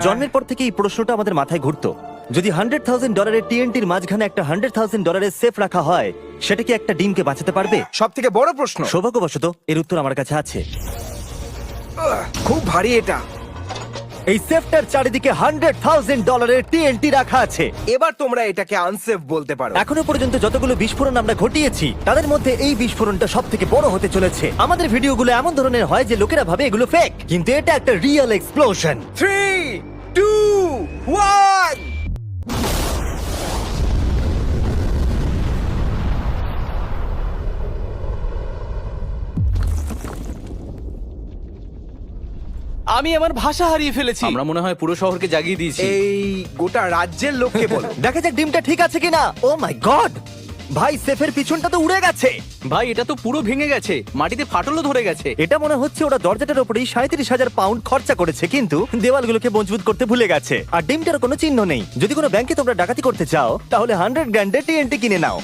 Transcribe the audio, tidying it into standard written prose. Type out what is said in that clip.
জন্মের পর থেকে এই প্রশ্নটা আমাদের মাথায় ঘুরতো, যদি $100,000 টিএনটির মাঝখানে একটা $100,000 সেফ রাখা হয়, সেটা কি একটা ডিমকে বাঁচাতে পারবে? সব থেকে বড় প্রশ্ন। সৌভাগ্যবশত এর উত্তর আমার কাছে আছে। খুব ভারী এটা। এই সেফটার চারিদিকে $100,000 টিএনটি রাখা আছে। এবার তোমরা এটাকে আনসেফ বলতে পারো। এখনো পর্যন্ত যতগুলো বিস্ফোরণ আমরা ঘটিয়েছি তাদের মধ্যে এই বিস্ফোরণটা সব থেকে বড় হতে চলেছে। আমাদের ভিডিওগুলো এমন ধরনের হয় যে লোকেরা ভাবে এগুলো ফেক, কিন্তু এটা একটা রিয়েল এক্সপ্লোশন। 3, 2, 1। আমি আমার ভাষা হারিয়ে ফেলেছি। আমরা মনে হয় পুরো শহরকে জাগিয়ে দিয়েছি। এই গোটা রাজ্যের লোককে বলো। দেখা যাক ডিমটা ঠিক আছে কিনা। ও মাই গড, ভাই সেফের পিছনটা তো উড়ে গেছে। ভাই এটা তো পুরো ভেঙে গেছে, মাটিতে ফাটলও ধরে গেছে। এটা মনে হচ্ছে ওরা দরজাটার উপরেই 37,000 পাউন্ড খরচা করেছে, কিন্তু দেওয়ালগুলোকে মজবুত করতে ভুলে গেছে। আর ডিমটার কোনো চিহ্ন নেই। যদি কোনো ব্যাংকে তোমরা ডাকাতি করতে চাও তাহলে 100 গ্র্যান্ডের টিএনটি কিনে নাও।